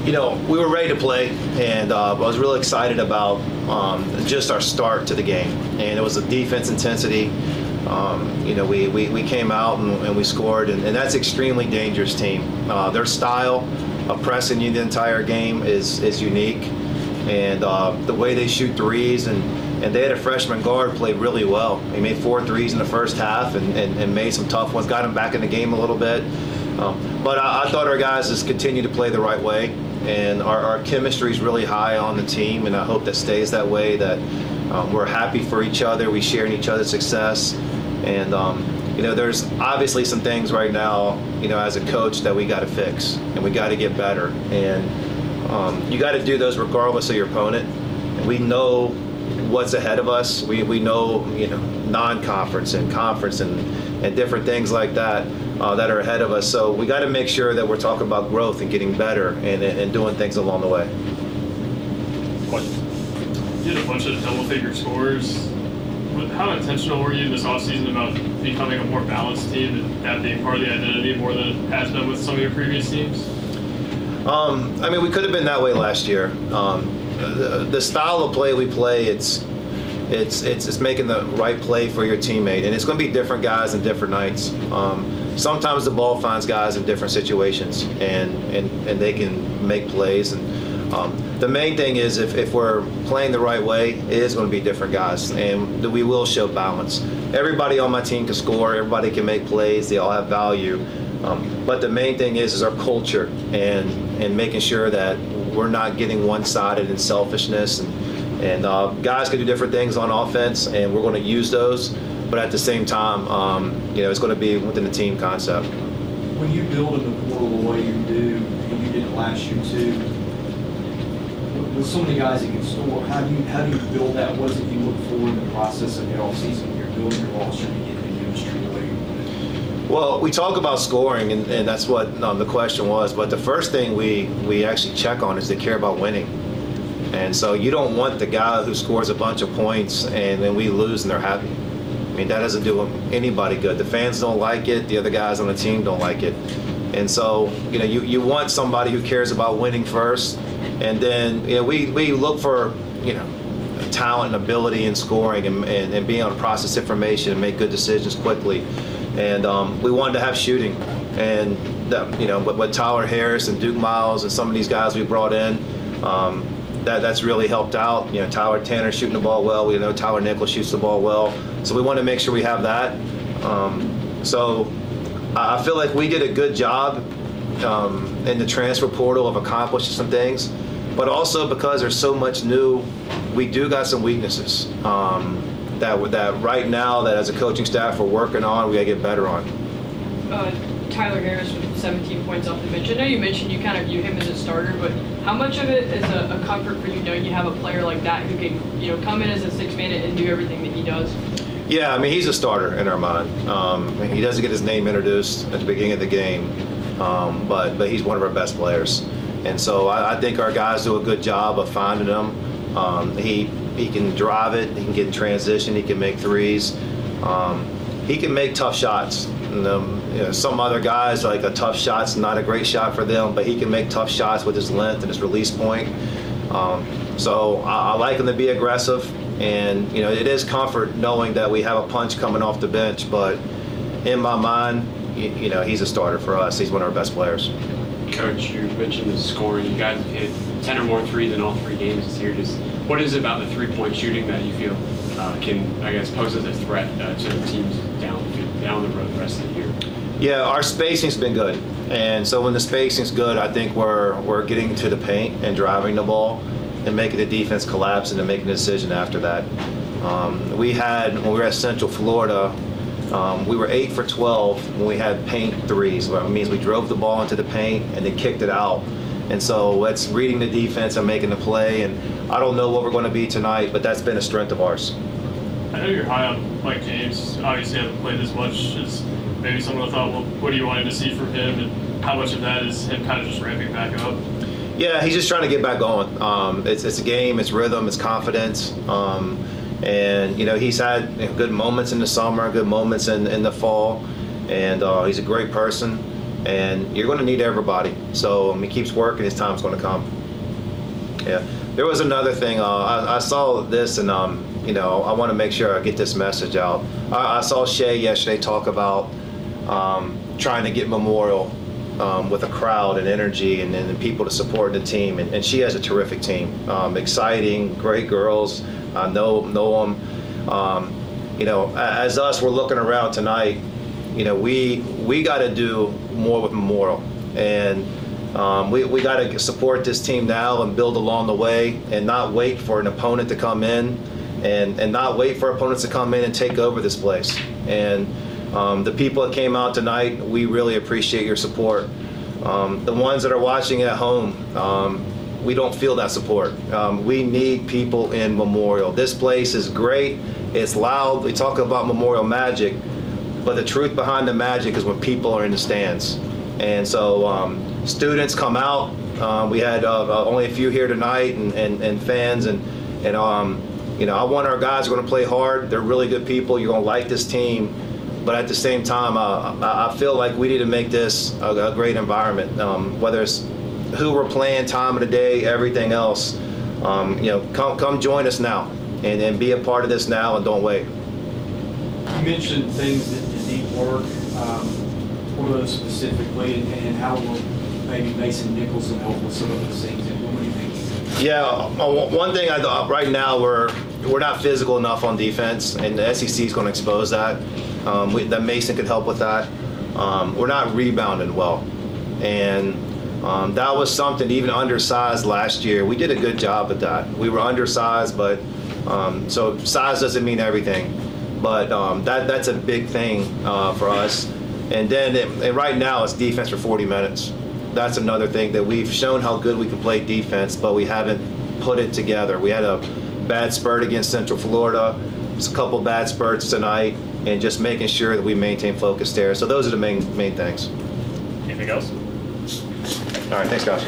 We were ready to play, and I was really excited about just our start to the game. And it was a defense intensity. We came out and we scored, and that's extremely dangerous team. Their style of pressing you the entire game is unique, and the way they shoot threes, and they had a freshman guard play really well. He made 4 threes in the first half and made some tough ones, got him back in the game a little bit. But I thought our guys just continued to play the right way, and our chemistry is really high on the team, and I hope that stays that way, that we're happy for each other, we share in each other's success. And there's obviously some things right now, as a coach that we got to fix, and we got to get better. And you got to do those regardless of your opponent. And we know what's ahead of us. We know, non-conference and conference and different things like that that are ahead of us. So we got to make sure that we're talking about growth and getting better and doing things along the way. You had a bunch of double-figure scores. How intentional were you this offseason about becoming a more balanced team and that being part of the identity more than it has been with some of your previous teams? We could have been that way last year. The style of play we play, it's making the right play for your teammate, and it's going to be different guys and different nights. Sometimes the ball finds guys in different situations, and they can make plays. And the main thing is if we're playing the right way, it is going to be different guys, and we will show balance. Everybody on my team can score. Everybody can make plays. They all have value. But the main thing is our culture and making sure that we're not getting one-sided in selfishness. And guys can do different things on offense, and we're going to use those. But at the same time, it's going to be within the team concept. When you build in the portal the way you do, and you did it last year too, with so many guys that can score, how do you build that? What is it you look for in the process of the offseason when you're building your roster to get the chemistry the way you want it? Well, we talk about scoring, and that's what the question was. But the first thing we actually check on is they care about winning. And so you don't want the guy who scores a bunch of points and then we lose and they're happy. That doesn't do anybody good. The fans don't like it. The other guys on the team don't like it. And so, you want somebody who cares about winning first. And then, we look for, talent and ability in scoring and being able to process information and make good decisions quickly. And we wanted to have shooting. And, with Tyler Harris and Duke Miles and some of these guys we brought in, that's really helped out. Tyler Tanner shooting the ball well. We know Tyler Nichols shoots the ball well. So we want to make sure we have that. So I feel like we did a good job in the transfer portal of accomplishing some things. But also because there's so much new, we do got some weaknesses that right now that as a coaching staff we're working on, we got to get better on. Tyler Harris with 17 points off the bench. I know you mentioned you kind of view him as a starter, but how much of it is a comfort for you knowing you have a player like that who can, come in as a sixth man and do everything that he does? Yeah, he's a starter in our mind. He doesn't get his name introduced at the beginning of the game, but he's one of our best players. And so I think our guys do a good job of finding him. He can drive it. He can get in transition. He can make threes. He can make tough shots. And, some other guys, like a tough shot's not a great shot for them, but he can make tough shots with his length and his release point. So I like him to be aggressive. And, it is comfort knowing that we have a punch coming off the bench. But in my mind, he's a starter for us. He's one of our best players. Coach, you mentioned the scoring. You guys have hit 10 or more threes in all 3 games this year. Just what is it about the three-point shooting that you feel can, pose as a threat to the teams down the road the rest of the year? Yeah, our spacing's been good. And so when the spacing's good, I think we're getting to the paint and driving the ball and making the defense collapse and then making a decision after that. When we were at Central Florida, we were 8 for 12 when we had paint threes. That means we drove the ball into the paint and then kicked it out. And so that's reading the defense and making the play. And I don't know what we're going to be tonight, but that's been a strength of ours. I know you're high on Mike James. Obviously, haven't played as much as maybe someone thought. Well, what do you want to see from him, and how much of that is him kind of just ramping back up? Yeah, he's just trying to get back going. It's a game, it's rhythm, it's confidence. And, he's had good moments in the summer, good moments in the fall. And he's a great person. and you're going to need everybody. So he keeps working, his time's going to come. Yeah. There was another thing. I saw this, and I want to make sure I get this message out. I saw Shay yesterday talk about trying to get Memorial with a crowd and energy and people to support the team, and she has a terrific team. Exciting, great girls. I know them. As us, we're looking around tonight. We got to do more with Memorial, and we got to support this team now and build along the way, and not wait for an opponent to come in, and not wait for opponents to come in and take over this place. And the people that came out tonight, we really appreciate your support. The ones that are watching at home, we don't feel that support. We need people in Memorial. This place is great. It's loud. We talk about Memorial magic, but the truth behind the magic is when people are in the stands. And so students come out. We had only a few here tonight, and fans, and I want our guys are going to play hard. They're really good people. You're going to like this team. But at the same time, I feel like we need to make this a great environment. Whether it's who we're playing, time of the day, everything else. Come join us now, and be a part of this now, and don't wait. You mentioned things that need work. What are those specifically, and how will maybe Mason Nicholson help with some of those things? And what do you think? Yeah, one thing right now we're not physical enough on defense, and the SEC is going to expose that. That Mason could help with that. We're not rebounding well, and that was something even undersized last year. We did a good job at that. We were undersized, but so size doesn't mean everything. But that's a big thing for us. And then right now it's defense for 40 minutes. That's another thing that we've shown how good we can play defense, but we haven't put it together. We had a bad spurt against Central Florida. There's a couple bad spurts tonight, and just making sure that we maintain focus there. So those are the main things. Anything else? All right, thanks, guys.